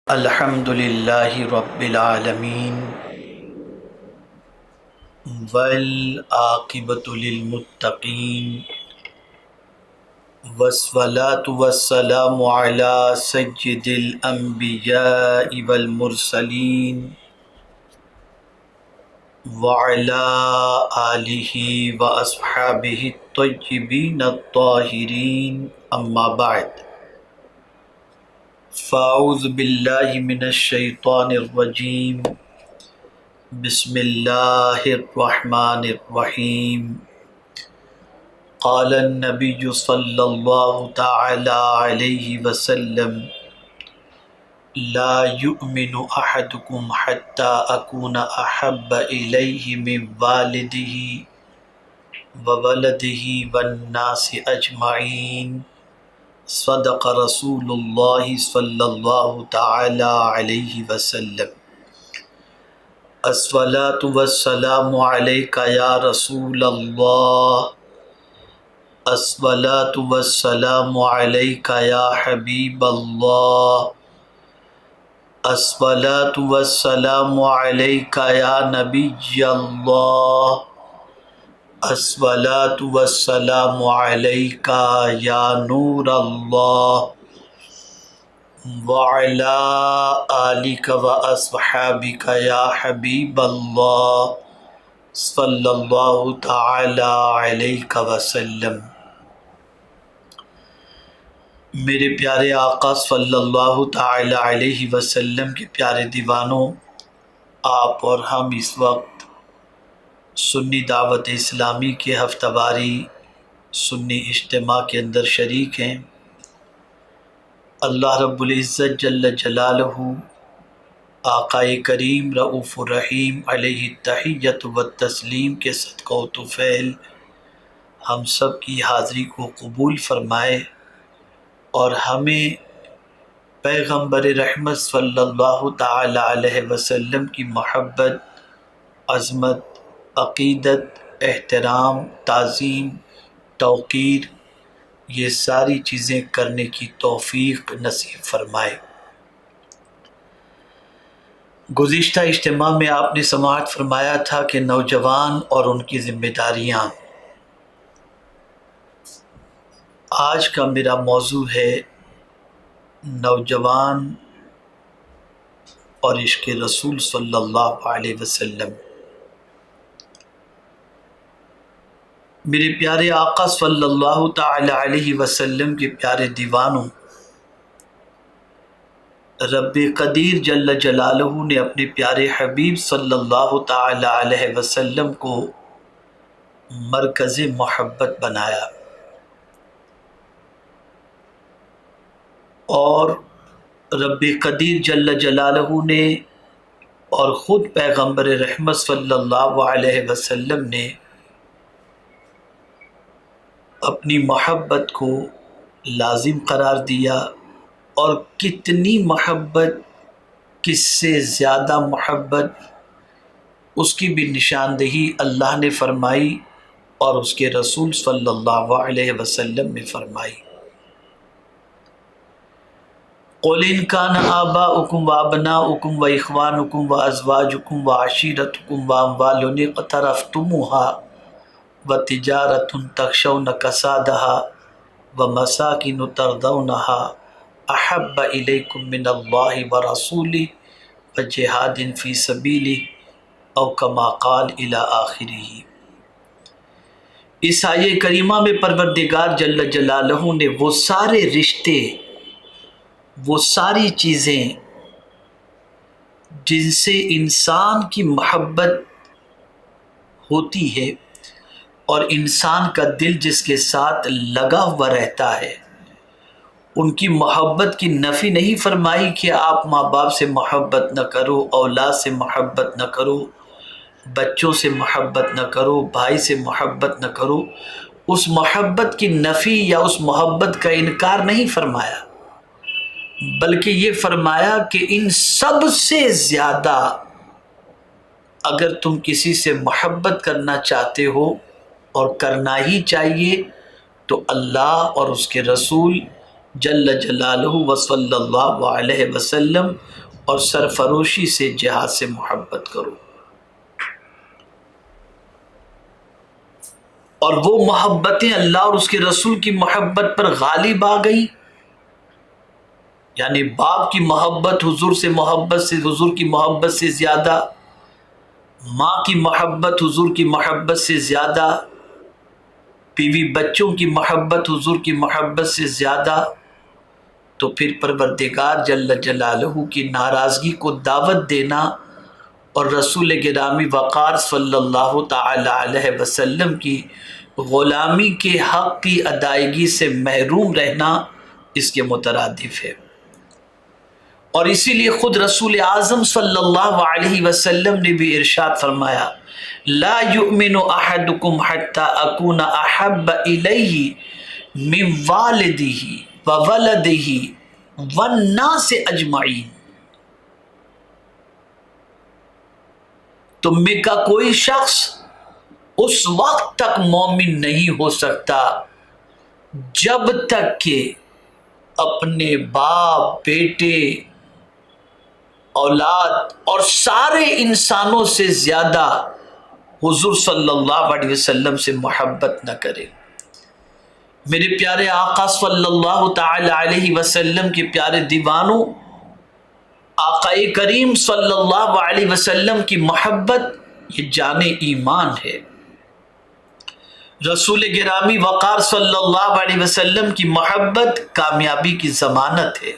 الحمد للہ رب العالمین والعاقبۃ للمتقین والصلاة والسلام علی سید الانبیاء والمرسلین وعلی آلہ واصحابہ الطیبین الطاہرین اما بعد فاعوذ باللہ من الشیطان الرجیم بسم اللہ الرحمن الرحیم قال النبی صلی اللہ تعالی علیہ وسلم لا یؤمن احدکم حتی اکون احب الیہ من والدہ وولدہ والناس اجمعین صدق رسول اللہ صلی اللہ تعالی علیہ وسلم الصلاۃ والسلام علیک یا رسول اللہ الصلاۃ والسلام علیک یا حبیب اللہ الصلاۃ والسلام علیک یا نبی اللہ الصلاۃ والسلام علیک یا نور اللہ وعلی آلک واصحابک یا حبیب اللہ صلی اللہ تعالی علیہ وسلم۔ میرے پیارے آقا صلی اللہ تعالی علیہ وسلم کے پیارے دیوانوں، آپ اور ہم اس وقت سنی دعوت اسلامی کے ہفتہ واری سنی اجتماع کے اندر شریک ہیں۔ اللہ رب العزت جل جلالہ آقائے کریم رؤوف الرحیم علیہ التحیۃ والتسلیم کے صدقہ و طفیل ہم سب کی حاضری کو قبول فرمائے اور ہمیں پیغمبر رحمت صلی اللہ تعالی علیہ وسلم کی محبت، عظمت، عقیدت، احترام، تعظیم، توقیر، یہ ساری چیزیں کرنے کی توفیق نصیب فرمائے۔ گزشتہ اجتماع میں آپ نے سماعت فرمایا تھا کہ نوجوان اور ان کی ذمہ داریاں۔ آج کا میرا موضوع ہے نوجوان اور عشق رسول صلی اللہ علیہ وسلم۔ میرے پیارے آقا صلی اللہ تعالی علیہ وسلم کے پیارے دیوانوں، رب قدیر جل جلالہ نے اپنے پیارے حبیب صلی اللہ تعالی علیہ وسلم کو مرکز محبت بنایا، اور رب قدیر جل جلالہ نے اور خود پیغمبر رحمت صلی اللہ علیہ وسلم نے اپنی محبت کو لازم قرار دیا، اور کتنی محبت، کس سے زیادہ محبت، اس کی بھی نشاندہی اللہ نے فرمائی اور اس کے رسول صلی اللہ علیہ وسلم نے فرمائی۔ قُلْ إِنْ كَانَ آبَاؤُكُمْ وَأَبْنَاؤُكُمْ وَإِخْوَانُكُمْ وَأَزْوَاجُكُمْ وَعَشِيرَتُكُمْ وَأَمْوَالٌ اقْتَرَفْتُمُوهَا وَتِجَارَةٌ تَخْشَوْنَ كَسَادَهَا وَمَسَاكِنُ تَرْضَوْنَهَا أَحَبَّ إِلَيْكُم مِّنَ اللَّهِ وَرَسُولِهِ وَجِهَادٍ فِي سَبِيلِهِ أَوْ كَمَا قَالَ إِلَى آخِرِهِ۔ اس آیے کریمہ میں پروردگار جل جلالہ نے وہ سارے رشتے، وہ ساری چیزیں جن سے انسان کی محبت ہوتی ہے اور انسان کا دل جس کے ساتھ لگا ہوا رہتا ہے، ان کی محبت کی نفی نہیں فرمائی کہ آپ ماں باپ سے محبت نہ کرو، اولاد سے محبت نہ کرو، بچوں سے محبت نہ کرو، بھائی سے محبت نہ کرو۔ اس محبت کی نفی یا اس محبت کا انکار نہیں فرمایا، بلکہ یہ فرمایا کہ ان سب سے زیادہ اگر تم کسی سے محبت کرنا چاہتے ہو، اور کرنا ہی چاہیے، تو اللہ اور اس کے رسول جل جلالہ و صلی اللہ علیہ وسلم اور سرفروشی سے جہاد سے محبت کرو. اور وہ محبتیں اللہ اور اس کے رسول کی محبت پر غالب آ گئی. یعنی باپ کی محبت حضور کی محبت سے زیادہ، ماں کی محبت حضور کی محبت سے زیادہ، بیوی بچوں کی محبت حضور کی محبت سے زیادہ، تو پھر پروردگار جل جلالہ کی ناراضگی کو دعوت دینا اور رسول گرامی وقار صلی اللہ تعالی علیہ وسلم کی غلامی کے حق کی ادائیگی سے محروم رہنا اس کے مترادف ہے. اور اسی لیے خود رسول اعظم صلی اللہ علیہ وسلم نے بھی ارشاد فرمایا لا یؤمن احدکم حتی اکون احب الیہ من والدہ وولدہ والناس اجمعین. تم میں کا کوئی شخص اس وقت تک مومن نہیں ہو سکتا جب تک کہ اپنے باپ، بیٹے، اولاد اور سارے انسانوں سے زیادہ حضور صلی اللہ علیہ وسلم سے محبت نہ کرے. میرے پیارے آقا صلی اللہ تعالی علیہ وسلم کے پیارے دیوانوں، آقا کریم صلی اللہ علیہ وسلم کی محبت یہ جان ایمان ہے. رسول گرامی وقار صلی اللہ علیہ وسلم کی محبت کامیابی کی ضمانت ہے.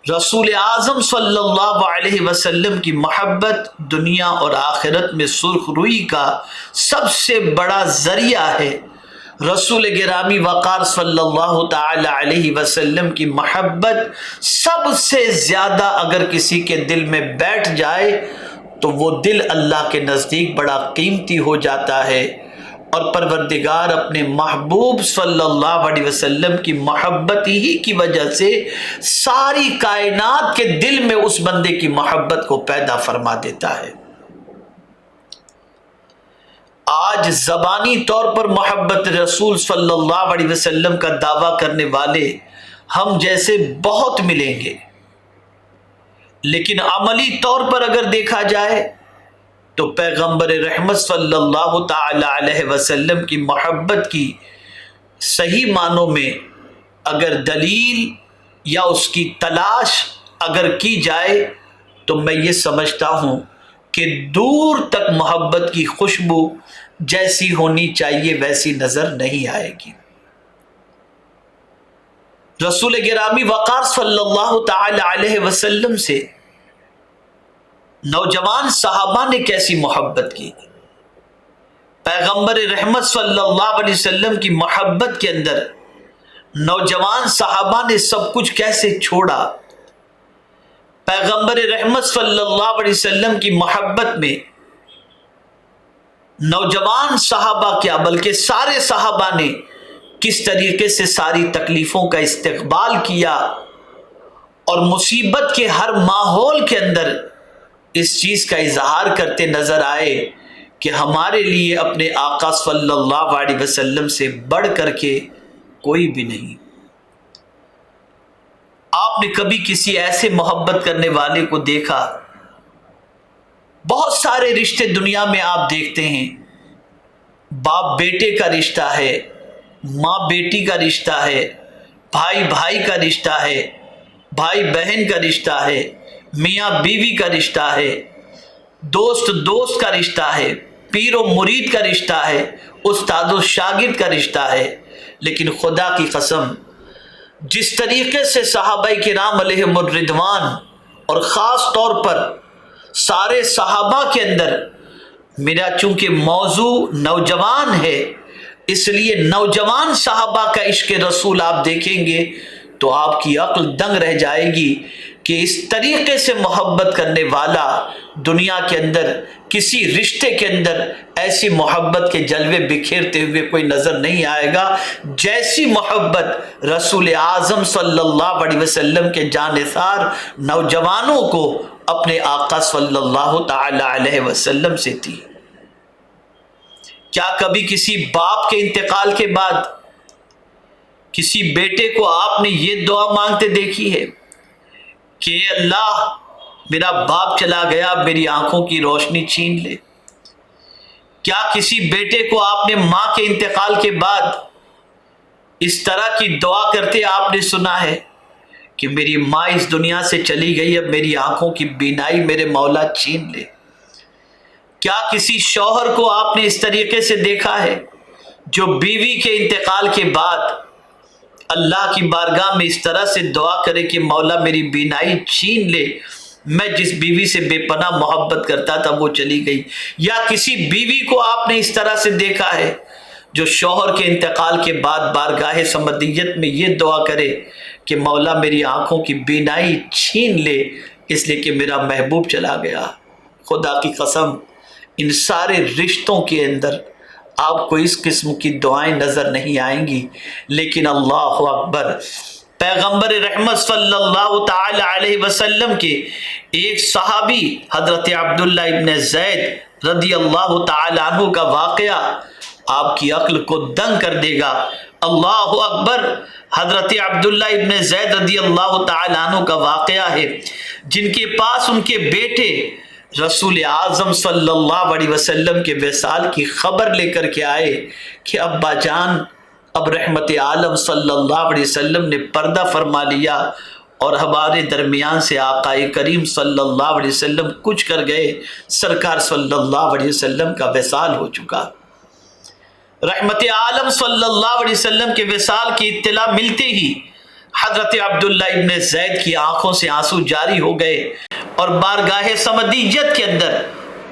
رسول اعظم صلی اللہ علیہ وسلم کی محبت دنیا اور آخرت میں سرخ روئی کا سب سے بڑا ذریعہ ہے. رسول گرامی وقار صلی اللہ تعالی علیہ وسلم کی محبت سب سے زیادہ اگر کسی کے دل میں بیٹھ جائے تو وہ دل اللہ کے نزدیک بڑا قیمتی ہو جاتا ہے. اور پروردگار اپنے محبوب صلی اللہ علیہ وسلم کی محبت ہی کی وجہ سے ساری کائنات کے دل میں اس بندے کی محبت کو پیدا فرما دیتا ہے. آج زبانی طور پر محبت رسول صلی اللہ علیہ وسلم کا دعویٰ کرنے والے ہم جیسے بہت ملیں گے، لیکن عملی طور پر اگر دیکھا جائے تو پیغمبر رحمت صلی اللہ تعالی علیہ وسلم کی محبت کی صحیح معنوں میں اگر دلیل یا اس کی تلاش اگر کی جائے تو میں یہ سمجھتا ہوں کہ دور تک محبت کی خوشبو جیسی ہونی چاہیے ویسی نظر نہیں آئے گی. رسول گرامی وقار صلی اللہ تعالی علیہ وسلم سے نوجوان صحابہ نے کیسی محبت کی. پیغمبر رحمت صلی اللہ علیہ وسلم کی محبت کے اندر نوجوان صحابہ نے سب کچھ کیسے چھوڑا. پیغمبر رحمت صلی اللہ علیہ وسلم کی محبت میں نوجوان صحابہ کیا بلکہ سارے صحابہ نے کس طریقے سے ساری تکلیفوں کا استقبال کیا اور مصیبت کے ہر ماحول کے اندر اس چیز کا اظہار کرتے نظر آئے کہ ہمارے لیے اپنے آقا صلی اللہ علیہ وسلم سے بڑھ کر کے کوئی بھی نہیں. آپ نے کبھی کسی ایسے محبت کرنے والے کو دیکھا؟ بہت سارے رشتے دنیا میں آپ دیکھتے ہیں، باپ بیٹے کا رشتہ ہے، ماں بیٹی کا رشتہ ہے، بھائی بھائی کا رشتہ ہے، بھائی بہن کا رشتہ ہے، میاں بیوی کا رشتہ ہے، دوست دوست کا رشتہ ہے، پیر و مرید کا رشتہ ہے، استاد و شاگرد کا رشتہ ہے. لیکن خدا کی قسم جس طریقے سے صحابہ کرام علیہم الرضوان اور خاص طور پر سارے صحابہ کے اندر، میرا چونکہ موضوع نوجوان ہے اس لیے نوجوان صحابہ کا عشق رسول آپ دیکھیں گے تو آپ کی عقل دنگ رہ جائے گی کہ اس طریقے سے محبت کرنے والا دنیا کے اندر کسی رشتے کے اندر ایسی محبت کے جلوے بکھیرتے ہوئے کوئی نظر نہیں آئے گا جیسی محبت رسول اعظم صلی اللہ علیہ وسلم کے جانثار نوجوانوں کو اپنے آقا صلی اللہ تعالی علیہ وسلم سے تھی. کیا کبھی کسی باپ کے انتقال کے بعد کسی بیٹے کو آپ نے یہ دعا مانگتے دیکھی ہے کہ اللہ میرا باپ چلا گیا، میری آنکھوں کی روشنی چھین لے۔ کیا کسی بیٹے کو آپ نے ماں کے انتقال کے بعد اس طرح کی دعا کرتے آپ نے سنا ہے کہ میری ماں اس دنیا سے چلی گئی، اب میری آنکھوں کی بینائی میرے مولا چھین لے؟ کیا کسی شوہر کو آپ نے اس طریقے سے دیکھا ہے جو بیوی کے انتقال کے بعد اللہ کی بارگاہ میں اس طرح سے دعا کرے کہ مولا میری بینائی چھین لے، میں جس بیوی سے بے پناہ محبت کرتا تھا وہ چلی گئی؟ یا کسی بیوی کو آپ نے اس طرح سے دیکھا ہے جو شوہر کے انتقال کے بعد بارگاہ سمدیت میں یہ دعا کرے کہ مولا میری آنکھوں کی بینائی چھین لے اس لیے کہ میرا محبوب چلا گیا؟ خدا کی قسم ان سارے رشتوں کے اندر آپ کو اس قسم کی دعائیں نظر نہیں آئیں گی، لیکن اللہ اکبر، پیغمبر رحمت صلی اللہ تعالی علیہ وسلم کے ایک صحابی حضرت عبداللہ ابن زید رضی اللہ تعالی عنہ کا واقعہ آپ کی عقل کو دنگ کر دے گا۔ اللہ اکبر، حضرت عبداللہ ابن زید رضی اللہ تعالی عنہ کا واقعہ ہے جن کے پاس ان کے بیٹے رسول اعظم صلی اللہ علیہ وسلم کے وصال کی خبر لے کر کے آئے کہ ابا جان اب رحمت عالم صلی اللہ علیہ وسلم نے پردہ فرما لیا اور ہمارے درمیان سے آقا کریم صلی اللہ علیہ وسلم کچھ کر گئے، سرکار صلی اللہ علیہ وسلم کا وصال ہو چکا۔ رحمت عالم صلی اللہ علیہ وسلم کے وصال کی اطلاع ملتے ہی حضرت عبداللہ ابن زید کی آنکھوں سے آنسو جاری ہو گئے اور بارگاہ سمدیت کے اندر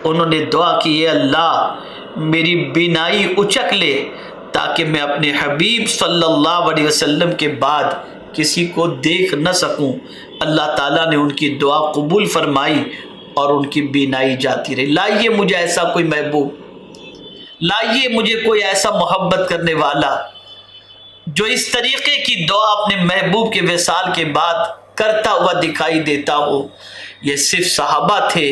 انہوں نے دعا کی، اے اللہ میری بینائی اچک لے تاکہ میں اپنے حبیب صلی اللہ علیہ وسلم کے بعد کسی کو دیکھ نہ سکوں۔ اللہ تعالیٰ نے ان کی دعا قبول فرمائی اور ان کی بینائی جاتی رہی۔ لائیے مجھے ایسا کوئی محبوب، لائیے مجھے کوئی ایسا محبت کرنے والا جو اس طریقے کی دعا اپنے محبوب کے وصال کے بعد کرتا ہوا دکھائی دیتا ہو۔ یہ صرف صحابہ تھے،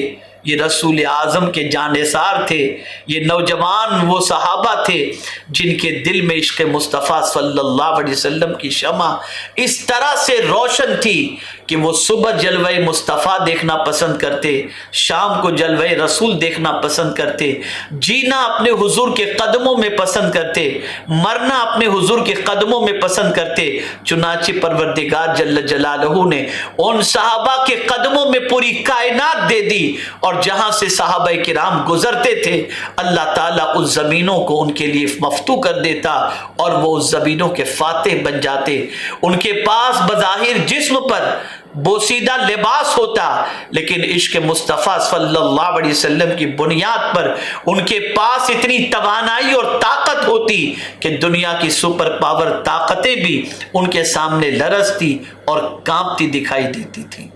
یہ رسول اعظم کے جانثار تھے، یہ نوجوان وہ صحابہ تھے جن کے دل میں عشق مصطفیٰ صلی اللہ علیہ وسلم کی شمع اس طرح سے روشن تھی کہ وہ صبح جلوہ مصطفیٰ دیکھنا پسند کرتے، شام کو جلوہ رسول دیکھنا پسند کرتے، جینا اپنے حضور کے قدموں میں پسند کرتے، مرنا اپنے حضور کے قدموں میں پسند کرتے۔ چنانچہ پروردگار جل جلالہ نے ان صحابہ کے قدموں میں پوری کائنات دے دی، اور جہاں سے صحابہ کرام گزرتے تھے اللہ تعالیٰ اس زمینوں کو ان کے لیے مفتوح کر دیتا اور وہ اس زمینوں کے فاتح بن جاتے۔ ان کے پاس بظاہر جسم پر بوسیدہ لباس ہوتا، لیکن عشق مصطفیٰ صلی اللہ علیہ وسلم کی بنیاد پر ان کے پاس اتنی توانائی اور طاقت ہوتی کہ دنیا کی سپر پاور طاقتیں بھی ان کے سامنے لرزتی اور کانپتی دکھائی دیتی تھی۔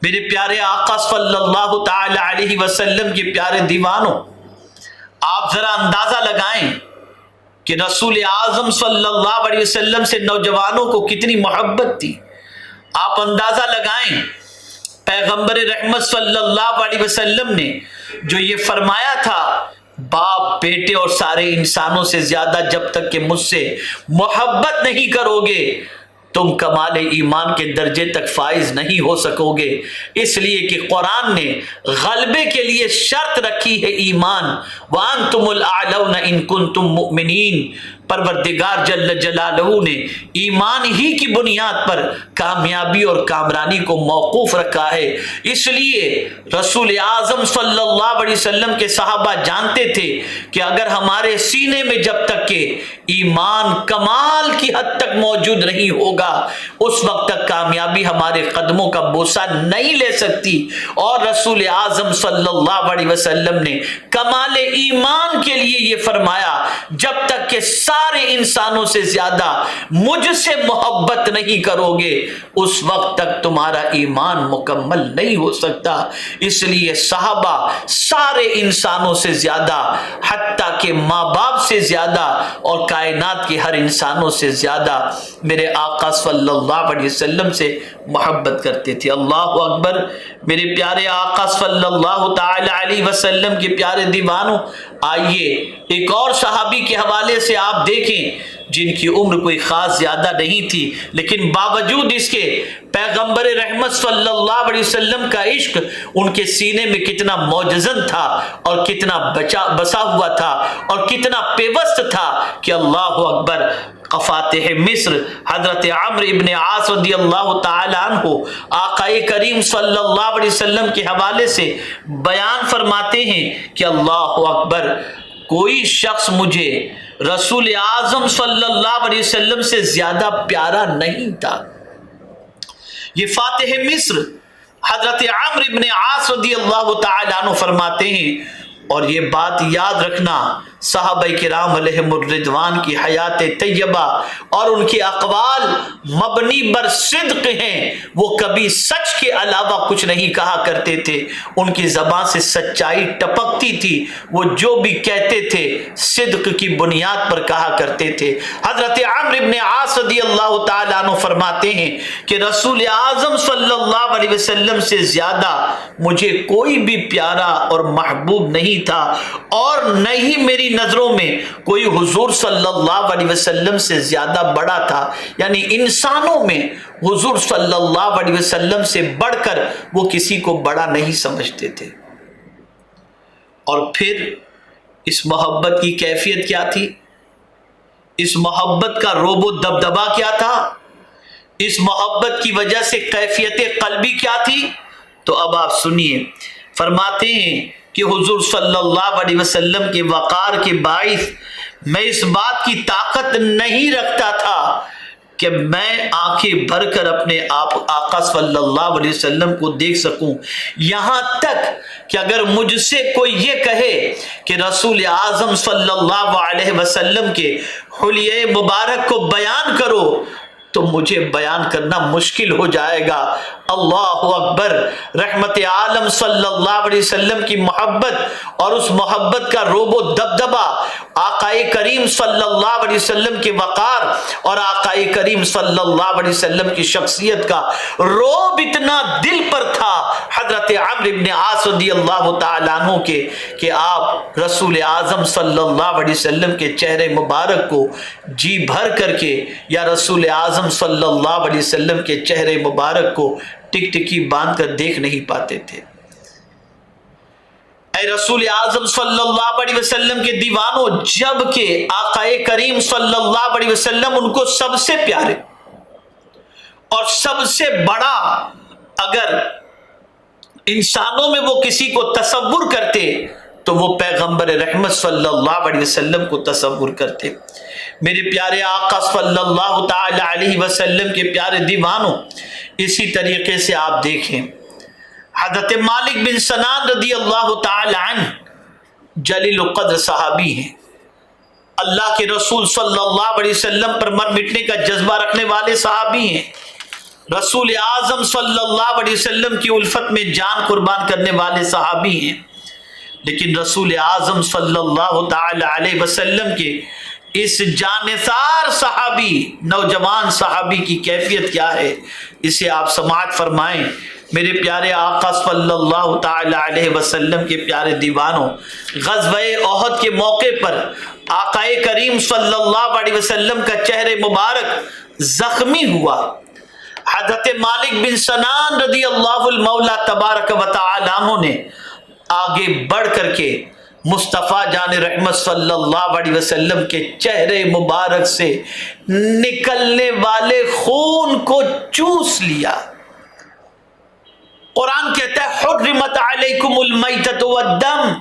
میرے پیارے آقا صلی اللہ تعالی علیہ وسلم کے پیارے دیوانوں، آپ ذرا اندازہ لگائیں کہ رسول اعظم صلی اللہ علیہ وسلم سے نوجوانوں کو کتنی محبت تھی۔ آپ اندازہ لگائیں پیغمبر رحمت صلی اللہ علیہ وسلم نے جو یہ فرمایا تھا، باپ بیٹے اور سارے انسانوں سے زیادہ جب تک کہ مجھ سے محبت نہیں کرو گے تم کمال ایمان کے درجے تک فائز نہیں ہو سکو گے۔ اس لیے کہ قرآن نے غلبے کے لیے شرط رکھی ہے ایمان، وَأَنْتُمُ الْأَعْلَوْنَ إِن كُنتُم مُؤْمِنِينَ۔ پروردگار جل جلالہ نے ایمان ہی کی بنیاد پر کامیابی اور کامرانی کو موقوف رکھا ہے۔ اس لیے رسول اعظم صلی اللہ علیہ وسلم کے صحابہ جانتے تھے کہ اگر ہمارے سینے میں جب تک کہ ایمان کمال کی حد تک موجود نہیں ہوگا اس وقت تک کامیابی ہمارے قدموں کا بوسہ نہیں لے سکتی۔ اور رسول اعظم صلی اللہ علیہ وسلم نے کمال ایمان کے لیے یہ فرمایا، جب تک کہ سارے انسانوں سے زیادہ مجھ سے محبت نہیں کرو گے اس وقت تک تمہارا ایمان مکمل نہیں ہو سکتا۔ اس لیے صحابہ سارے انسانوں سے زیادہ، حتیٰ کہ ماں باپ سے زیادہ اور کائنات کے ہر انسانوں سے زیادہ میرے آقا صلی اللہ علیہ وسلم سے محبت کرتے تھے۔ اللہ اکبر، میرے پیارے آقا صلی اللہ تعالی علیہ وسلم کے پیارے دیوانوں، آئیے ایک اور صحابی کے حوالے سے آپ دیکھیں جن کی عمر کوئی خاص زیادہ نہیں تھی، لیکن باوجود اس کے پیغمبر رحمت صلی اللہ علیہ وسلم کا عشق ان کے سینے میں کتنا موجزن تھا اور کتنا بسا ہوا تھا اور کتنا پیوست تھا کہ اللہ اکبر۔ فاتح مصر حضرت عمرو ابن عاص رضی اللہ تعالی عنہ آقا کریم صلی اللہ علیہ وسلم کے حوالے سے بیان فرماتے ہیں کہ اللہ اکبر، کوئی شخص مجھے رسول اعظم صلی اللہ علیہ وسلم سے زیادہ پیارا نہیں تھا۔ یہ فاتح مصر حضرت عمرو ابن عاص رضی اللہ تعالی عنہ فرماتے ہیں، اور یہ بات یاد رکھنا صحابہ کرام علیہم الرضوان کی حیات طیبہ اور ان کے اقوال مبنی بر صدق ہیں، وہ کبھی سچ کے علاوہ کچھ نہیں کہا کرتے تھے، ان کی زبان سے سچائی ٹپکتی تھی، وہ جو بھی کہتے تھے صدق کی بنیاد پر کہا کرتے تھے۔ حضرت عمرو ابن عاص رضی اللہ تعالیٰ عنہ فرماتے ہیں کہ رسول اعظم صلی اللہ علیہ وسلم سے زیادہ مجھے کوئی بھی پیارا اور محبوب نہیں تھا، اور نہ ہی میری نظروں میں کوئی حضور صلی اللہ علیہ وسلم سے زیادہ بڑا تھا، یعنی انسانوں میں حضور صلی اللہ علیہ وسلم سے بڑھ کر وہ کسی کو بڑا نہیں سمجھتے تھے۔ اور پھر اس محبت کی کیفیت کیا تھی؟ اس محبت کا روب و دبدبا کیا تھا؟ اس محبت کی وجہ سے کیفیت قلبی کیا تھی؟ تو اب آپ سنیے، فرماتے ہیں کہ حضور صلی اللہ علیہ وسلم کے وقار کے باعث میں اس بات کی طاقت نہیں رکھتا تھا کہ میں آنکھیں بھر کر اپنے آقا صلی اللہ علیہ وسلم کو دیکھ سکوں، یہاں تک کہ اگر مجھ سے کوئی یہ کہے کہ رسول اعظم صلی اللہ علیہ وسلم کے حلیے مبارک کو بیان کرو تو مجھے بیان کرنا مشکل ہو جائے گا۔ اللہ اکبر، رحمت عالم صلی اللہ علیہ وسلم کی محبت اور اس محبت کا روب و دبدبا، آقا کریم صلی اللہ علیہ وسلم کے وقار اور آقا کریم صلی اللہ علیہ وسلم کی شخصیت کا روب اتنا دل پر تھا حضرت عمرو بن عاص رضی اللہ تعالیٰ عنہ کے کہ آپ رسول اعظم صلی اللہ علیہ وسلم کے چہرے مبارک کو جی بھر کر کے یا رسول اعظم صلی اللہ علیہ وسلم کے چہرے مبارک کو ٹک ٹکی باندھ کر دیکھ نہیں پاتے تھے۔ اے رسول اعظم صلی اللہ علیہ وسلم کے دیوانوں، جب کہ آقا کریم صلی اللہ علیہ وسلم ان کو سب سے پیارے اور سب سے بڑا اگر انسانوں میں وہ کسی کو تصور کرتے تو وہ پیغمبر رحمت صلی اللہ علیہ وسلم کو تصور کرتے۔ میرے پیارے آقا صلی اللہ تعالی علیہ وسلم کے پیارے دیوانوں، اسی طریقے سے آپ دیکھیں حضرت مالک بن سنان رضی اللہ تعالی عنہ جلیل القدر صحابی ہیں، اللہ کے رسول صلی اللہ علیہ وسلم پر مر مٹنے کا جذبہ رکھنے والے صحابی ہیں، رسول اعظم صلی اللہ علیہ وسلم کی الفت میں جان قربان کرنے والے صحابی ہیں، لیکن رسول اعظم صلی اللہ تعالی علیہ وسلم کے اس جانثار صحابی، نوجوان صحابی کی کیفیت کیا ہے، اسے آپ سماعت فرمائیں۔ میرے پیارے آقا صلی اللہ تعالی علیہ وسلم کے پیارے دیوانوں، غزوہ احد کے موقع پر آقا کریم صلی اللہ علیہ وسلم کا چہرے مبارک زخمی ہوا۔ حضرت مالک بن سنان رضی اللہ المولا تبارک و تعالی عنہ نے آگے بڑھ کر کے مصطفیٰ جان رحمت صلی اللہ علیہ وسلم کے چہرے مبارک سے نکلنے والے خون کو چوس لیا۔ قرآن کہتا ہے حرمت علیکم المیتۃ والدم،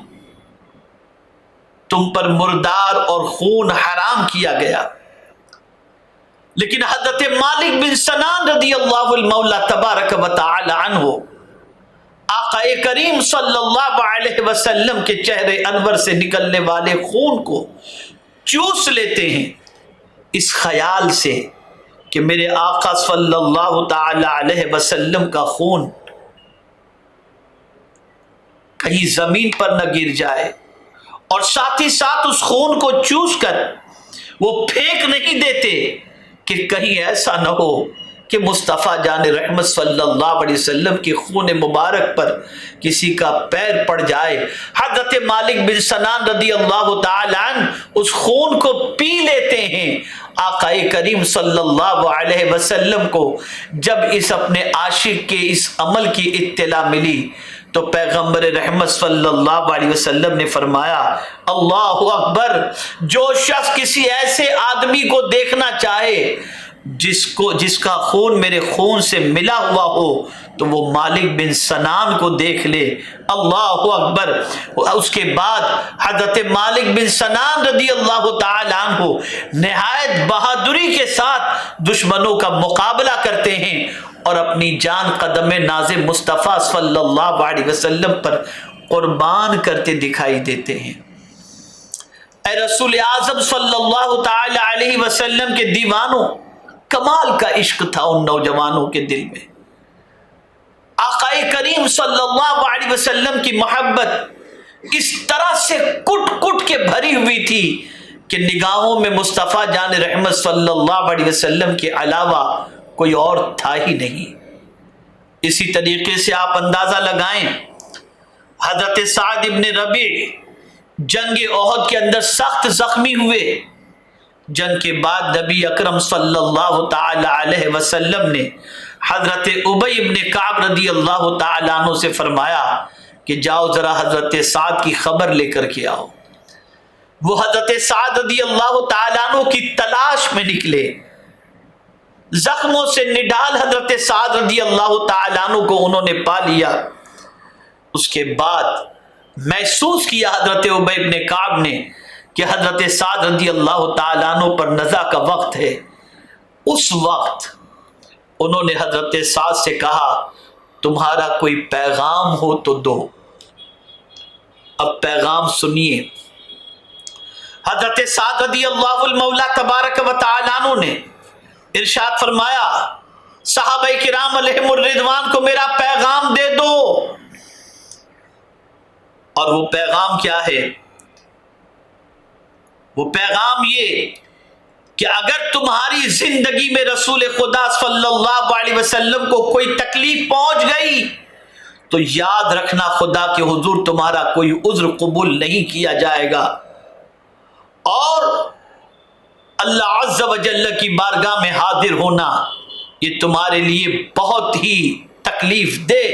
تم پر مردار اور خون حرام کیا گیا، لیکن حضرت مالک بن سنان رضی اللہ المولا تبارک و تعالی عنہ آقا کریم صلی اللہ علیہ وسلم کے چہرے انور سے نکلنے والے خون کو چوس لیتے ہیں، اس خیال سے کہ میرے آقا صلی اللہ تعالی علیہ وسلم کا خون کہیں زمین پر نہ گر جائے، اور ساتھ ہی ساتھ اس خون کو چوس کر وہ پھینک نہیں دیتے کہ کہیں ایسا نہ ہو کہ مصطفیٰ جان رحمت صلی اللہ علیہ وسلم کی خون مبارک پر کسی کا پیر پڑ جائے، حضرت مالک بن سنان رضی اللہ تعالی عنہ اس خون کو پی لیتے ہیں۔ آقا کریم صلی اللہ علیہ وسلم کو جب اس اپنے عاشق کے اس عمل کی اطلاع ملی تو پیغمبر رحمت صلی اللہ علیہ وسلم نے فرمایا، اللہ اکبر، جو شخص کسی ایسے آدمی کو دیکھنا چاہے جس کا خون میرے خون سے ملا ہوا ہو تو وہ مالک بن سنان کو دیکھ لے۔ اللہ اکبر۔ اس کے بعد حضرت مالک بن سنان رضی اللہ تعالی عنہ نہایت بہادری کے ساتھ دشمنوں کا مقابلہ کرتے ہیں اور اپنی جان قدم ناز مصطفیٰ صلی اللہ علیہ وسلم پر قربان کرتے دکھائی دیتے ہیں۔ اے رسول اعظم صلی اللہ تعالی علیہ وسلم کے دیوانوں، کمال کا عشق تھا ان نوجوانوں کے دل میں۔ آقا کریم صلی اللہ علیہ وسلم کی محبت اس طرح سے کٹ کٹ کے بھری ہوئی تھی کہ نگاہوں میں مصطفیٰ جان رحمت صلی اللہ علیہ وسلم کے علاوہ کوئی اور تھا ہی نہیں۔ اسی طریقے سے آپ اندازہ لگائیں، حضرت سعد ابن ربیع جنگ احد کے اندر سخت زخمی ہوئے۔ جنگ کے بعد نبی اکرم صلی اللہ تعالی علیہ وسلم نے حضرت ابی ابن کعب رضی اللہ تعالیٰ عنہ سے فرمایا کہ جاؤ ذرا حضرت سعد کی خبر لے کر کے آؤ۔ وہ حضرت سعد رضی اللہ تعالیٰ عنہ کی تلاش میں نکلے، زخموں سے نڈال حضرت سعد رضی اللہ تعالیٰ عنہ کو انہوں نے پا لیا۔ اس کے بعد محسوس کیا حضرت ابی ابن کعب نے کہ حضرت سعد رضی اللہ تعالیٰ عنہ پر نزع کا وقت ہے۔ اس وقت انہوں نے حضرت سعد سے کہا، تمہارا کوئی پیغام ہو تو دو۔ اب پیغام سنیے۔ حضرت سعد رضی اللہ المولا تبارک و تعالیٰ عنہ نے ارشاد فرمایا، صحابہ کرام علیہم الرضوان کو میرا پیغام دے دو۔ اور وہ پیغام کیا ہے؟ وہ پیغام یہ کہ اگر تمہاری زندگی میں رسول خدا صلی اللہ علیہ وسلم کو کوئی تکلیف پہنچ گئی تو یاد رکھنا خدا کے حضور تمہارا کوئی عذر قبول نہیں کیا جائے گا، اور اللہ عز و جل کی بارگاہ میں حاضر ہونا یہ تمہارے لیے بہت ہی تکلیف دہ،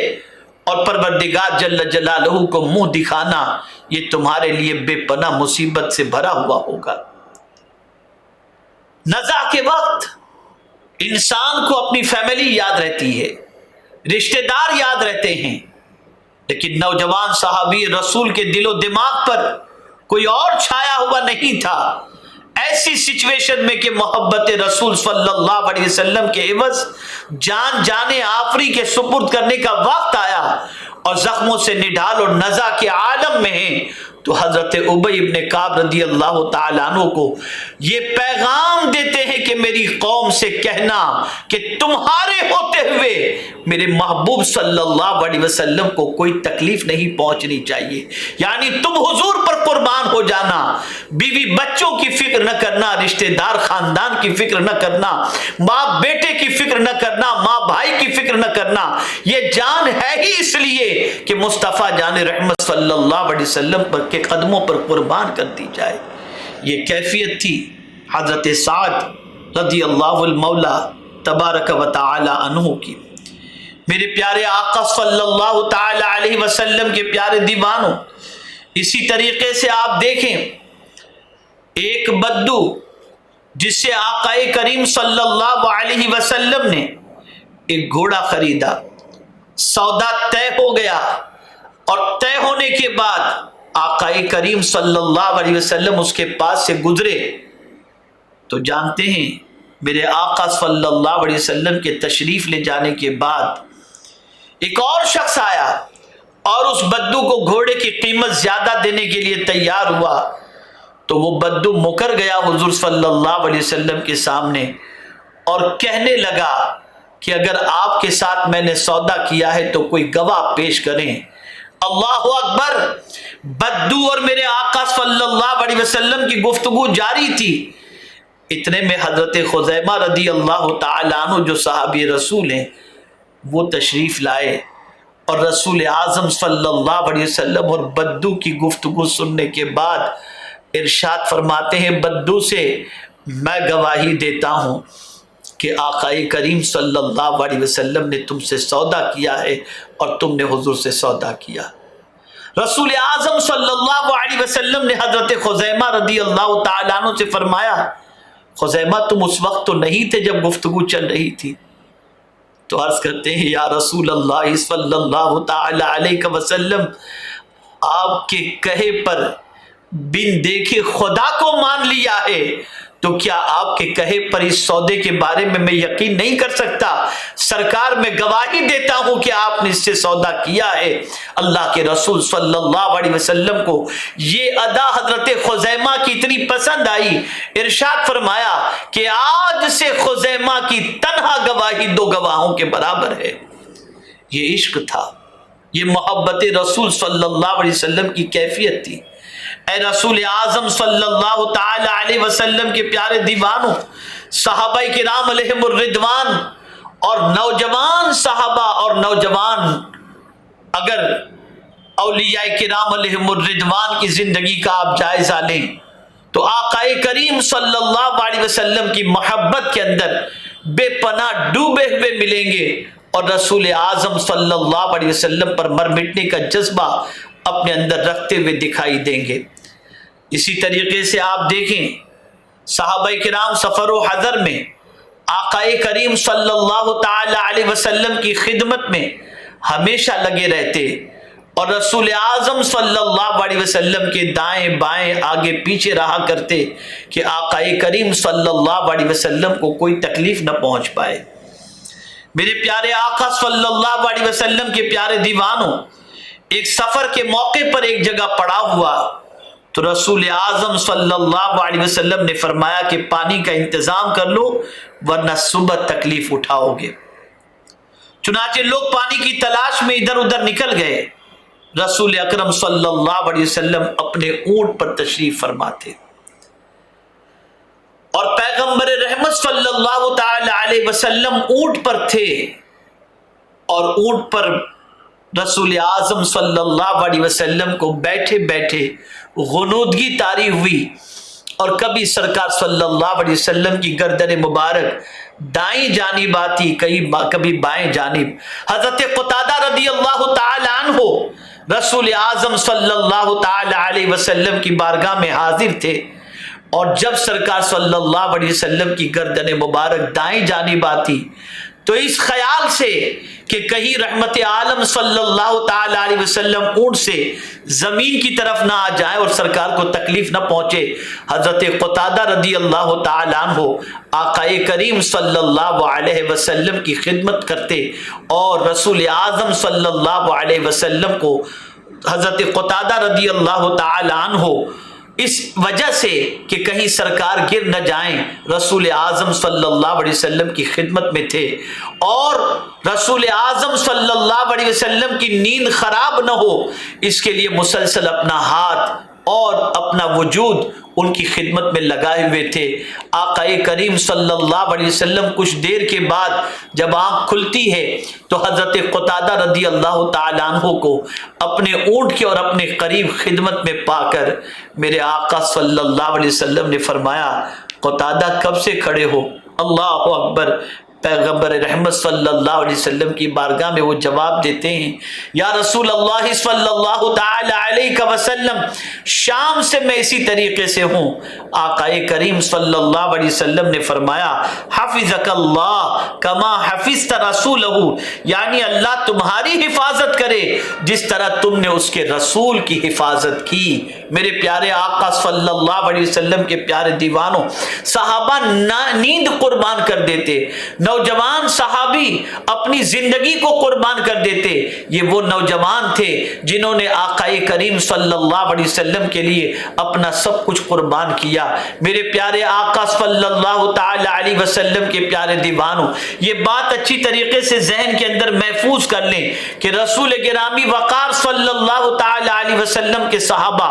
اور پروردگار جل جلالہ کو منہ دکھانا یہ تمہارے لیے بے پناہ مصیبت سے بھرا ہوا ہوگا۔ نزع کے وقت انسان کو اپنی فیملی یاد رہتی ہے، رشتہ دار یاد رہتے ہیں، لیکن نوجوان صحابی رسول کے دل و دماغ پر کوئی اور چھایا ہوا نہیں تھا۔ ایسی سچویشن میں کہ محبت رسول صلی اللہ علیہ وسلم کے عوض جان آفری کے سپرد کرنے کا وقت آیا اور زخموں سے نڈال اور نزع کے عالم میں ہیں، تو حضرت ابی ابن کعب رضی اللہ تعالیٰ عنہ کو یہ پیغام دیتے ہیں کہ میری قوم سے کہنا کہ تمہارے ہوتے ہوئے میرے محبوب صلی اللہ علیہ وسلم کو کوئی تکلیف نہیں پہنچنی چاہیے، یعنی تم حضور پر قربان ہو جانا، بیوی بچوں کی فکر نہ کرنا، رشتہ دار خاندان کی فکر نہ کرنا، ماں بیٹے کی فکر نہ کرنا، ماں بھائی کی فکر نہ کرنا، یہ جان ہے ہی اس لیے کہ مصطفیٰ جان رحمت صلی اللہ علیہ وسلم پر کے قدموں پر قربان کر دی جائے۔ یہ کیفیت تھی حضرت سعد رضی اللہ المولا تبارک و تعالی عنہ کی۔ میرے پیارے آقا صلی اللہ تعالی علیہ وسلم کے پیارے دیوانوں، اسی طریقے سے آپ دیکھیں ایک بدو جس سے آقا کریم صلی اللہ علیہ وسلم نے ایک گھوڑا خریدا، سودا طے ہو گیا، اور طے ہونے کے بعد آقا کریم صلی اللہ علیہ وسلم اس کے پاس سے گزرے تو جانتے ہیں میرے آقا صلی اللہ علیہ وسلم کے تشریف لے جانے کے بعد ایک اور شخص آیا اور اس بدو کو گھوڑے کی قیمت زیادہ دینے کے لیے تیار ہوا، تو وہ بدو مکر گیا حضور صلی اللہ علیہ وسلم کے سامنے اور کہنے لگا کہ اگر آپ کے ساتھ میں نے سودا کیا ہے تو کوئی گواہ پیش کریں۔ اللہ اکبر! بدو اور میرے آقا صلی اللہ علیہ وسلم کی گفتگو جاری تھی، اتنے میں حضرت خزیمہ رضی اللہ تعالیٰ عنہ جو صحابی رسول ہیں وہ تشریف لائے، اور رسول اعظم صلی اللہ علیہ وسلم اور بدو کی گفتگو سننے کے بعد ارشاد فرماتے ہیں بدو سے میں گواہی دیتا ہوں کہ آقائے کریم صلی اللہ علیہ وسلم نے تم سے سودا کیا ہے اور تم نے حضور سے سودا کیا۔ رسول اعظم صلی اللہ علیہ وسلم نے حضرت خزیمہ رضی اللہ تعالیٰ عنہ سے فرمایا خزیمہ تم اس وقت تو نہیں تھے جب گفتگو چل رہی تھی؟ تو عرض کرتے ہیں یا رسول اللہ صلی اللہ تعالی علیہ وسلم آپ کے کہے پر بن دیکھے خدا کو مان لیا ہے، تو کیا آپ کے کہے پر اس سودے کے بارے میں یقین نہیں کر سکتا؟ سرکار میں گواہی دیتا ہوں کہ آپ نے اس سے سودا کیا ہے۔ اللہ کے رسول صلی اللہ علیہ وسلم کو یہ ادا حضرت خزیمہ کی اتنی پسند آئی، ارشاد فرمایا کہ آج سے خزیمہ کی تنہا گواہی دو گواہوں کے برابر ہے۔ یہ عشق تھا، یہ محبت رسول صلی اللہ علیہ وسلم کی کیفیت تھی۔ اے رسول اعظم صلی اللہ تعالی علیہ وسلم کے پیارے دیوانوں، صحابہ کرام علیہم الرضوان اور نوجوان صحابہ اور نوجوان اگر اولیاء کرام علیہم الرضوان کی زندگی کا آپ جائزہ لیں تو آقا کریم صلی اللہ علیہ وسلم کی محبت کے اندر بے پناہ ڈوبے ہوئے ملیں گے، اور رسول اعظم صلی اللہ علیہ وسلم پر مر مٹنے کا جذبہ اپنے اندر رکھتے ہوئے دکھائی دیں گے۔ اسی طریقے سے آپ دیکھیں صحابہ کرام سفر و حضر میں آقا کریم صلی اللہ تعالی علیہ وسلم کی خدمت میں ہمیشہ لگے رہتے، اور رسول اعظم صلی اللہ علیہ وسلم کے دائیں بائیں آگے پیچھے رہا کرتے کہ آقا کریم صلی اللہ علیہ وسلم کو کوئی تکلیف نہ پہنچ پائے۔ میرے پیارے آقا صلی اللہ علیہ وسلم کے پیارے دیوانوں، ایک سفر کے موقع پر ایک جگہ پڑا ہوا تو رسول اعظم صلی اللہ علیہ وسلم نے فرمایا کہ پانی کا انتظام کر لو ورنہ صبح تکلیف اٹھاؤ گے۔ چنانچہ لوگ پانی کی تلاش میں ادھر ادھر نکل گئے، رسول اکرم صلی اللہ علیہ وسلم اپنے اونٹ پر تشریف فرماتے، اور پیغمبر رحمت صلی اللہ تعالی علیہ وسلم اونٹ پر تھے، اور اونٹ پر رسول اعظم صلی اللہ علیہ وسلم کو بیٹھے بیٹھے غنودگی طاری ہوئی، اور کبھی سرکار صلی اللہ علیہ وسلم کی گردن مبارک دائیں جانب آتی، کبھی بائیں جانب۔ حضرت قتادہ رضی اللہ تعالی عنہ رسول اعظم صلی اللہ تعالی علیہ وسلم کی بارگاہ میں حاضر تھے، اور جب سرکار صلی اللہ علیہ وسلم کی گردن مبارک دائیں جانب آتی تو اس خیال سے کہ کہیں رحمت عالم صلی اللہ تعالی علیہ وسلم اونٹ سے زمین کی طرف نہ آ جائیں اور سرکار کو تکلیف نہ پہنچے، حضرت قتادہ رضی اللہ تعالی عنہ آقا کریم صلی اللہ علیہ وسلم کی خدمت کرتے، اور رسول اعظم صلی اللہ علیہ وسلم کو حضرت قتادہ رضی اللہ تعالی عنہ اس وجہ سے کہ کہیں سرکار گر نہ جائیں رسول اعظم صلی اللہ علیہ وسلم کی خدمت میں تھے، اور رسول اعظم صلی اللہ علیہ وسلم کی نیند خراب نہ ہو اس کے لیے مسلسل اپنا ہاتھ اور اپنا وجود ان کی خدمت میں لگائے ہوئے تھے۔ آقا کریم صلی اللہ علیہ وسلم کچھ دیر کے بعد جب آنکھ کھلتی ہے تو حضرت قتادہ رضی اللہ تعالی عنہ کو اپنے اونٹ کے اور اپنے قریب خدمت میں پا کر میرے آقا صلی اللہ علیہ وسلم نے فرمایا قتادہ کب سے کھڑے ہو؟ اللہ اکبر۔ پیغمبر رحمت صلی اللہ علیہ وسلم کی بارگاہ میں وہ جواب دیتے ہیں یا رسول اللہ صلی اللہ تعالی علیہ وسلم شام سے میں اسی طریقے سے ہوں۔ آقا کریم صلی اللہ علیہ وسلم نے فرمایا حفظک اللہ کما حفظت رسولہ، یعنی اللہ تمہاری حفاظت کرے جس طرح تم نے اس کے رسول کی حفاظت کی۔ میرے پیارے آقا صلی اللہ علیہ وسلم کے پیارے دیوانوں، صحابہ نیند قربان کر دیتے، نوجوان صحابی اپنی زندگی کو قربان کر دیتے، یہ وہ نوجوان تھے جنہوں نے آقا کریم صلی اللہ علیہ وسلم کے لیے اپنا سب کچھ قربان کیا۔ میرے پیارے آقا صلی اللہ تعالی علیہ وسلم کے پیارے دیوانوں، یہ بات اچھی طریقے سے ذہن کے اندر محفوظ کر لیں کہ رسول گرامی وقار صلی اللہ تعالی علیہ وسلم کے صحابہ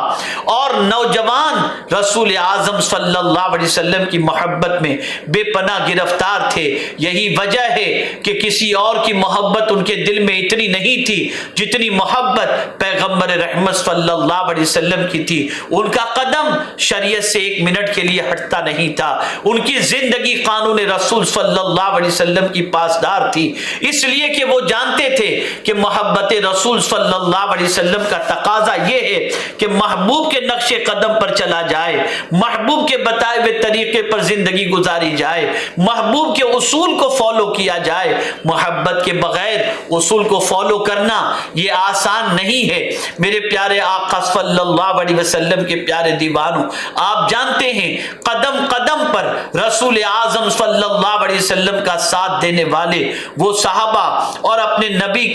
اور نوجوان رسول اعظم صلی اللہ علیہ وسلم کی محبت میں بے پناہ گرفتار تھے۔ یہی وجہ ہے کہ کسی اور کی محبت ان کے دل میں اتنی نہیں تھی جتنی محبت پیغمبر رحمت صلی اللہ علیہ وسلم کی تھی۔ ان کا قدم شریعت سے ایک منٹ کے لیے ہٹتا نہیں تھا، ان کی زندگی قانون رسول صلی اللہ علیہ وسلم کی پاسدار تھی، اس لیے کہ وہ جانتے تھے کہ محبت رسول صلی اللہ علیہ وسلم کا تقاضا یہ ہے کہ محبوب کے نقش قدم پر چلا جائے، محبوب کے بتائے ہوئے طریقے پر زندگی گزاری جائے، محبوب کے اصول کو فالو کیا جائے۔ محبت کے بغیر اصول کو فالو کرنا یہ آسان نہیں ہے۔ میرے پیارے آقا صلی اللہ علیہ وسلم کے پیارے دیوانوں، آپ جانتے ہیں قدم قدم پر رسول اعظم صلی اللہ علیہ وسلم کا ساتھ دینے والے وہ صحابہ اور اپنے نبی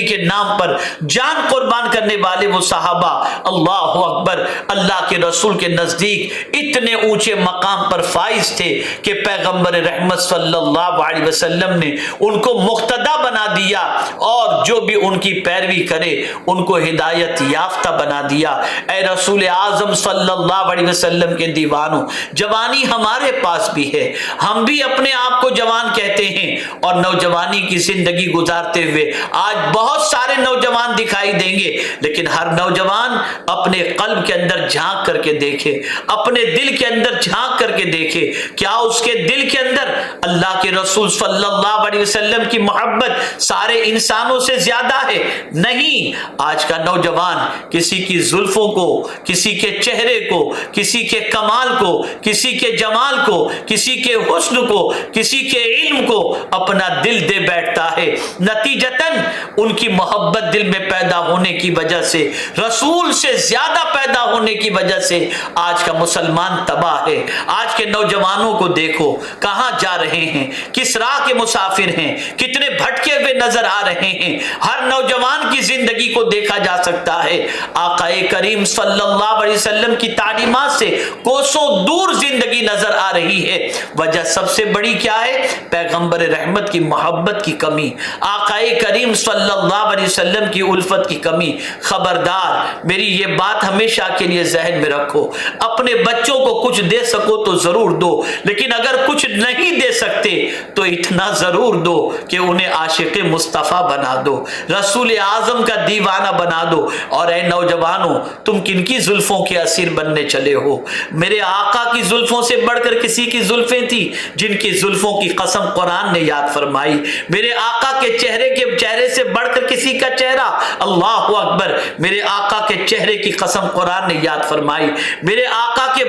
کے نام پر جان قربان کرنے والے وہ صحابہ، اللہ اکبر، اللہ کے رسول کے نزدیک اتنے اونچے مقام پر فائز تھے کہ پیغمبر رحمت صلی اللہ علیہ وسلم نے ان کو مقتدا بنا دیا، اور جو بھی ان کی پیروی کرے ان کو ہدایت یافتہ بنا دیا۔ اے رسول اعظم صلی اللہ علیہ وسلم کے دیوانوں، جوانی ہمارے پاس بھی ہے، ہم بھی اپنے آپ کو جوان کہتے ہیں، اور نوجوانی کی زندگی گزارتے ہوئے آج بہت سارے نوجوان دکھائی دیں گے، لیکن ہر نوجوان اپنے قلب کے اندر جھانک کر کے دیکھے، اپنے دل کے اندر جھانک کر کے دیکھے، کیا اس کے دل کے اندر اللہ کے رسول صلی اللہ علیہ وسلم کی محبت سارے انسانوں سے زیادہ ہے؟ نہیں۔ آج کا نوجوان کسی کی زلفوں کو، کسی کے چہرے کو، کسی کے کمال کو، کسی کے جمال کو، کسی کے حسن کو، کسی کے علم کو اپنا دل دے بیٹھتا ہے۔ نتیجتاً ان کی محبت دل میں پیدا ہونے کی وجہ سے، رسول سے زیادہ پیدا ہونے کی وجہ سے آج کا مسلمان تباہ ہے۔ آج کے نوجوانوں کو دیکھو کہاں جا رہے ہیں، کس راہ کے مسافر ہیں، کتنے بھٹکے ہوئے نظر آ رہے ہیں۔ ہر نوجوان کی زندگی کو دیکھا جا سکتا ہے، آقا کریم صلی اللہ علیہ وسلم کی تعلیمات سے کوسوں دور زندگی نظر آ رہی ہے۔ وجہ سب سے بڑی کیا ہے؟ پیغمبر رحمت کی محبت کی کمی، آقا کریم صلی اللہ علیہ وسلم کی الفت کی کمی۔ خبردار، میری یہ بات ہمیشہ کے لیے ذہن میں رکھو، اپنے بچوں کو کچھ دے سکو تو ضرور دو، لیکن اگر کچھ نہیں دے سکتے تو اتنا ضرور دو کہ انہیں عاشق مصطفیٰ بنا دو، رسول اعظم کا دیوانہ بنا دو۔ اور اے نوجوانوں، تم کن کی زلفوں کے اسیر بننے چلے ہو؟ میرے آقا کی زلفوں سے بڑھ کر کسی کی زلفیں تھی جن کی زلفوں کی قسم قرآن نے یاد فرمائی، میرے آقا کے چہرے سے بڑھ کر کسی کا چہرہ، اللہ اکبر، میرے آقا کے چہرے کی قسم قرآن نے یاد فرمائی، میرے آقا کے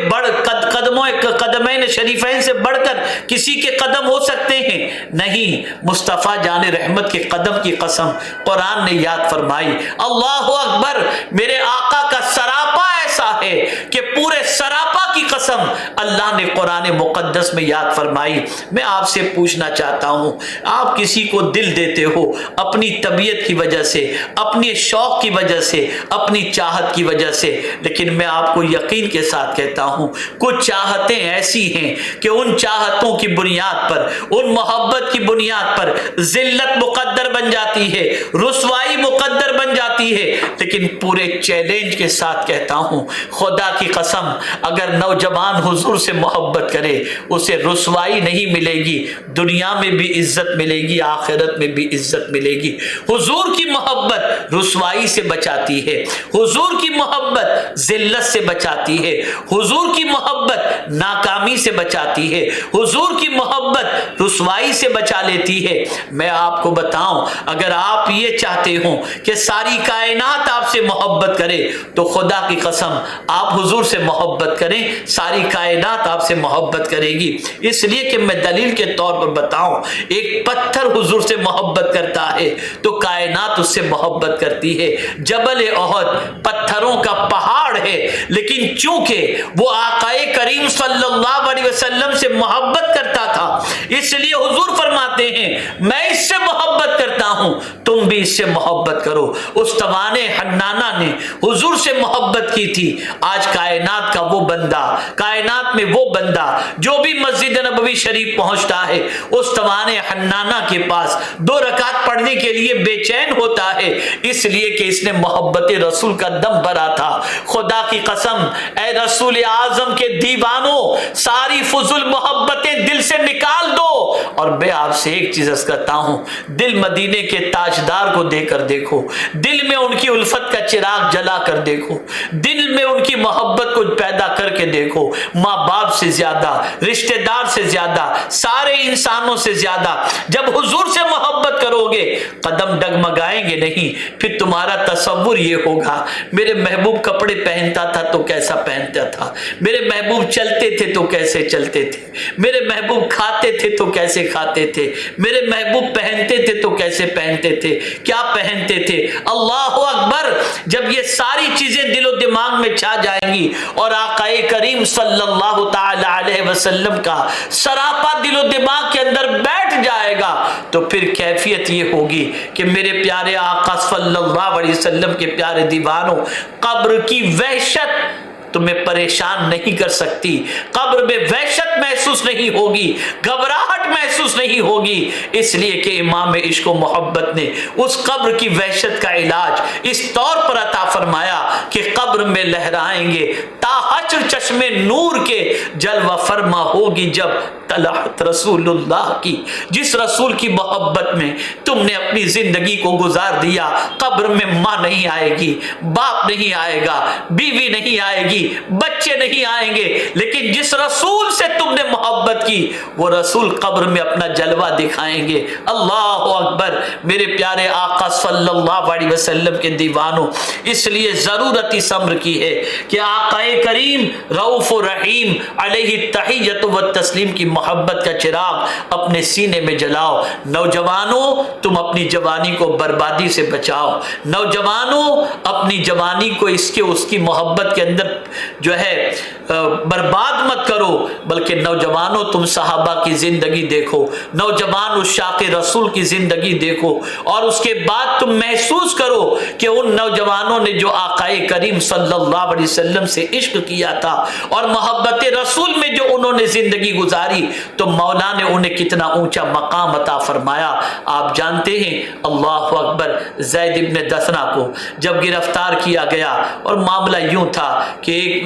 قدمین شریفین سے بڑھ کر کسی کے قدم ہو سکتے ہیں؟ نہیں، مصطفیٰ جان رحمت کے قدم کی قسم قرآن نے یاد فرمائی۔ اللہ اکبر، میرے آقا کا سراپا ایسا ہے کہ پورے سراپا کی قسم اللہ نے قرآن مقدس میں یاد فرمائی۔ میں آپ سے پوچھنا چاہتا ہوں، آپ کسی کو دل دیتے ہو اپنی طبیعت کی وجہ سے، اپنی شوق کی وجہ سے، اپنی چاہت کی وجہ سے، لیکن میں آپ کو یقین کے ساتھ کہتا ہوں کچھ چاہتیں ایسی ہیں کہ ان چاہتوں کی بنیاد پر، ان محبت کی بنیاد پر ذلت مقدر بن جاتی ہے، رسوائی مقدر بن جاتی ہے، لیکن پورے چیلنج کے ساتھ کہتا ہوں، خدا کی قسم، اگر نوجوان حضور سے محبت کرے اسے رسوائی نہیں ملے گی، دنیا میں بھی عزت ملے گی، آخرت میں بھی عزت ملے گی۔ حضور کی محبت رسوائی سے بچاتی ہے، حضور کی محبت ذلت سے بچاتی ہے، حضور کی محبت ناکامی سے بچاتی ہے، حضور کی محبت رسوائی سے بچا لیتی ہے۔ میں آپ کو بتاؤں، اگر آپ یہ چاہتے ہوں کہ ساری کائنات آپ سے محبت کرے تو خدا کی قسم آپ حضور سے محبت کریں، ساری کائنات آپ سے محبت کرے گی۔ اس لیے کہ میں دلیل کے طور پر بتاؤں، ایک پتھر حضور سے محبت کرتا ہے تو کائنات اس سے محبت کرتی ہے۔ جبل احد پتھروں کا پہاڑ ہے، لیکن چونکہ وہ آقا کریم صلی اللہ علیہ وسلم سے محبت کرتا تھا، اس لیے حضور فرماتے ہیں میں اس سے محبت کرتا ہوں، تم بھی اس سے محبت کرو۔ استوان حنانہ نے حضور سے محبت کی تھی۔ آج کائنات کا وہ بندہ، کائنات میں وہ بندہ جو بھی مسجد نبوی شریف پہنچتا ہے، استوان حنانہ کے پاس 2 رکعت پڑھنے کے لیے بے چین ہوتا ہے، اس لیے کہ اس نے محبت رسول کا دم بھرا تھا۔ خدا کی قسم اے رسول اعظم کے دیوانوں، ساری فضول محبتیں دل سے نکال دو، اور میں آپ سے ایک چیز عرض کرتا ہوں، دل مدینے کے تاجدار کو دے کر دیکھو، دل میں ان کی الفت کا چراغ جلا کر دیکھو، دل میں ان کی محبت کو پیدا کر کے دیکھو۔ ماں باپ سے زیادہ، رشتہ دار سے زیادہ، سارے انسانوں سے زیادہ جب حضور سے محبت کرو گے، قدم ڈگمگائیں گے نہیں۔ پھر تمہارا تصور یہ ہوگا میرے محبوب کپڑے پہنتا تھا تو کیسا پہنتا تھا، میرے محبوب چلتے تھے تو کیسے چلتے تھے، میرے محبوب کھاتے تھے تو کیسے کھاتے تھے، میرے محبوب پہنتے تھے تو کیسے پہنتے تھے، کیا پہنتے تھے۔ اللہ اکبر! جب یہ ساری چیزیں دل و دماغ میں چھا جائیں گی اور آقا کریم صلی اللہ تعالی علیہ وسلم کا سراپا دل و دماغ کے اندر بیٹھ جائے گا، تو پھر کیفیت یہ ہوگی کہ میرے پیارے آقا صلی اللہ علیہ وسلم کے پیارے دیوانوں، قبر کی وحشت تمہیں پریشان نہیں کر سکتی، قبر میں وحشت محسوس نہیں ہوگی، گھبراہٹ محسوس نہیں ہوگی، اس لیے کہ امام عشق و محبت نے اس قبر کی وحشت کا علاج اس طور پر عطا فرمایا کہ قبر میں لہرائیں گے تا حشر چشمے نور کے، جلوہ فرما ہوگی جب طلعت رسول اللہ کی۔ جس رسول کی محبت میں تم نے اپنی زندگی کو گزار دیا، قبر میں ماں نہیں آئے گی، باپ نہیں آئے گا، بیوی نہیں آئے گی، بچے نہیں آئیں گے، لیکن جس رسول سے تم نے محبت کی وہ رسول قبر میں اپنا جلوہ دکھائیں گے۔ اللہ اکبر! میرے پیارے آقا صلی اللہ علیہ وسلم کے دیوانوں، اس لیے ضرورت اس امر کی ہے کہ آقا کریم رؤوف رحیم علیہ التحیۃ والتسلیم کی محبت کا چراغ اپنے سینے میں جلاؤ۔ نوجوانوں، تم اپنی جوانی کو بربادی سے بچاؤ، نوجوانوں اپنی جوانی کو اس کی محبت کے اندر جو ہے برباد مت کرو، بلکہ نوجوانوں تم صحابہ کی زندگی دیکھو، نوجوان عشاق رسول کی زندگی دیکھو، اور اس کے بعد تم محسوس کرو کہ ان نوجوانوں نے جو آقا کریم صلی اللہ علیہ وسلم سے عشق کیا تھا اور محبت رسول میں جو انہوں نے زندگی گزاری، تو مولا نے انہیں کتنا اونچا مقام عطا فرمایا۔ آپ جانتے ہیں، اللہ اکبر، زید ابن دثنہ کو جب گرفتار کیا گیا اور معاملہ یوں تھا کہ ایک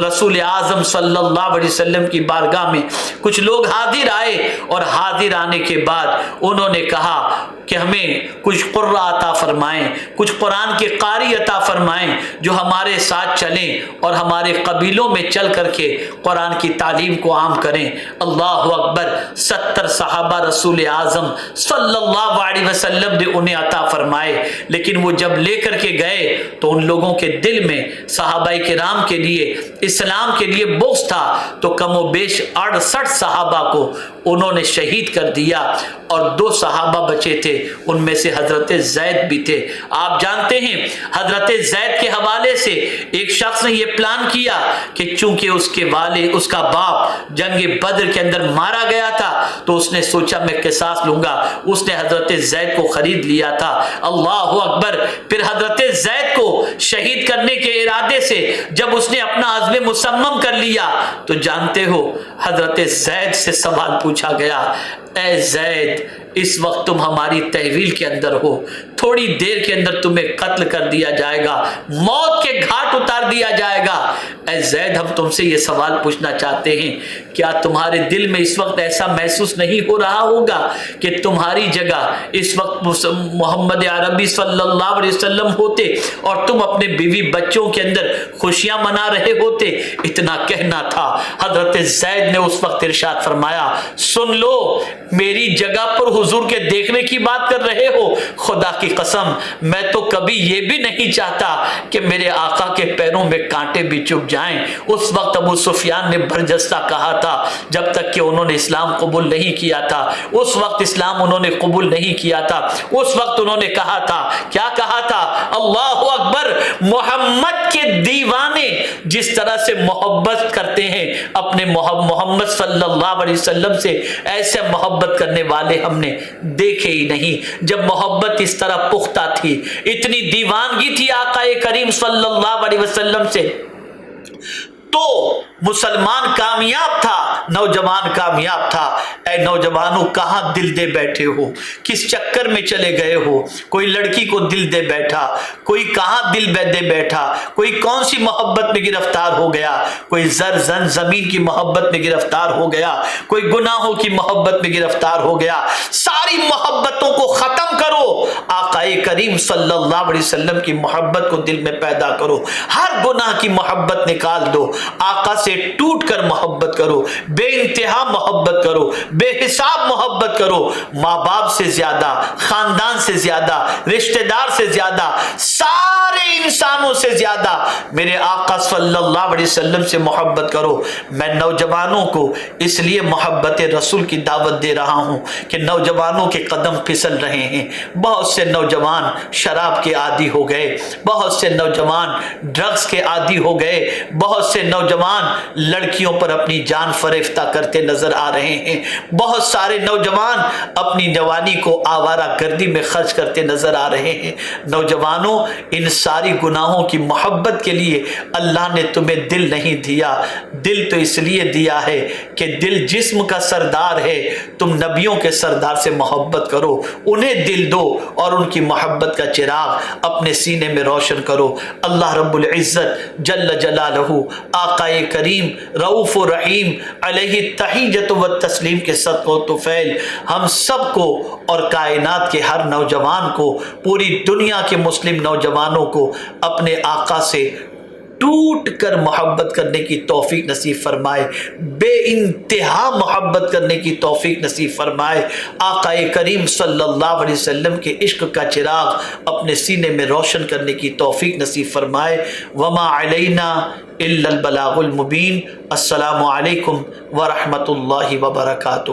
رسول اعظم صلی اللہ علیہ وسلم کی بارگاہ میں کچھ لوگ حاضر آئے، اور حاضر آنے کے بعد انہوں نے کہا کہ ہمیں کچھ قرہ عطا فرمائیں، کچھ قرآن کے قاری عطا فرمائیں جو ہمارے ساتھ چلیں اور ہمارے قبیلوں میں چل کر کے قرآن کی تعلیم کو عام کریں۔ اللہ اکبر! 70 صحابہ رسول اعظم صلی اللہ علیہ وسلم نے انہیں عطا فرمائے، لیکن وہ جب لے کر کے گئے تو ان لوگوں کے دل میں صحابہ کرام کے لیے، اسلام کے لیے بغض تھا، تو کم و بیش 68 صحابہ کو انہوں نے شہید کر دیا، اور 2 صحابہ بچے تھے، ان میں سے حضرت زید بھی تھے۔ آپ جانتے ہیں حضرت زید کے حوالے سے ایک شخص نے یہ پلان کیا کہ چونکہ اس کا باپ جنگ بدر کے اندر مارا گیا تھا، تو اس نے سوچا میں قصاص لوں گا، اس نے حضرت زید کو خرید لیا تھا۔ اللہ اکبر! پھر حضرت زید کو شہید کرنے کے ارادے سے جب اس نے اپنا عزم مصمم کر لیا، تو جانتے ہو حضرت زید سے سوال پوچھا گیا، اے زید، اس وقت تم ہماری تحویل کے اندر ہو، تھوڑی دیر کے اندر تمہیں قتل کر دیا جائے گا، موت کے گھاٹ اتار دیا جائے گا، اے زید ہم تم سے یہ سوال پوچھنا چاہتے ہیں، کیا تمہارے دل میں اس وقت ایسا محسوس نہیں ہو رہا ہوگا کہ تمہاری جگہ اس وقت محمد عربی صلی اللہ علیہ وسلم ہوتے اور تم اپنے بیوی بچوں کے اندر خوشیاں منا رہے ہوتے؟ اتنا کہنا تھا، حضرت زید نے اس وقت ارشاد فرمایا، سن لو، میری جگہ پر حضور کے دیکھنے کی بات کر رہے ہو، خدا کی قسم میں تو کبھی یہ بھی نہیں چاہتا کہ میرے آقا کے پیروں میں کانٹے بھی چبھ جائیں۔ اس وقت ابو سفیان نے برجستہ کہا تھا، جب تک کہ انہوں نے اسلام قبول نہیں کیا تھا، اس وقت اسلام انہوں نے قبول نہیں کیا تھا، اس وقت انہوں نے کہا تھا، کیا کہا تھا؟ اللہ اکبر، محمد کے دیوانے جس طرح سے محبت کرتے ہیں اپنے محمد صلی اللہ علیہ وسلم سے، ایسے محبت کرنے والے ہم نے دیکھے ہی نہیں۔ جب محبت اس طرح پختہ تھی، اتنی دیوانگی تھی آقا کریم صلی اللہ علیہ وسلم سے، تو مسلمان کامیاب تھا، نوجوان کامیاب تھا۔ اے نوجوانوں، کہاں دل دے بیٹھے ہو؟ کس چکر میں چلے گئے ہو؟ کوئی لڑکی کو دل دے بیٹھا، کوئی کہاں دل دے بیٹھا، کوئی کون سی محبت میں گرفتار ہو گیا، کوئی زمین کی محبت میں گرفتار ہو گیا، کوئی گناہوں کی محبت میں گرفتار ہو گیا۔ ساری محبتوں کو ختم کرو، آقا کریم صلی اللہ علیہ وسلم کی محبت کو دل میں پیدا کرو، ہر گناہ کی محبت نکال دو، آقا سے ٹوٹ کر محبت کرو، بے انتہا محبت کرو، بے حساب محبت کرو، ماں باپ سے زیادہ، خاندان سے زیادہ، رشتہ دار سے زیادہ، سارے انسانوں سے زیادہ میرے آقا صلی اللہ علیہ وسلم سے محبت کرو۔ میں نوجوانوں کو اس لیے محبت رسول کی دعوت دے رہا ہوں کہ نوجوانوں کے قدم پھسل رہے ہیں، بہت سے نوجوان شراب کے عادی ہو گئے، بہت سے نوجوان ڈرگز کے عادی ہو گئے، بہت سے نوجوان لڑکیوں پر اپنی جان فریفتہ کرتے نظر آ رہے ہیں، بہت سارے نوجوان اپنی جوانی کو آوارہ گردی میں خرچ کرتے نظر آ رہے ہیں۔ نوجوانوں، ان ساری گناہوں کی محبت کے لیے اللہ نے تمہیں دل نہیں دیا۔ دل تو اس لیے دیا ہے کہ دل جسم کا سردار ہے، تم نبیوں کے سردار سے محبت کرو، انہیں دل دو اور ان کی محبت کا چراغ اپنے سینے میں روشن کرو۔ اللہ رب العزت جل جلالہ آقا کریم رؤوف الرحیم علیہ التحیۃ والتسلیم کے صدقہ و طفیل ہم سب کو اور کائنات کے ہر نوجوان کو، پوری دنیا کے مسلم نوجوانوں کو اپنے آقا سے ٹوٹ کر محبت کرنے کی توفیق نصیب فرمائے، بے انتہا محبت کرنے کی توفیق نصیب فرمائے۔ آقا کریم صلی اللہ علیہ وسلم کے عشق کا چراغ اپنے سینے میں روشن کرنے کی توفیق نصیب فرمائے۔ وما علینا الا البلاغ المبین۔ السلام علیکم ورحمۃ اللہ وبرکاتہ۔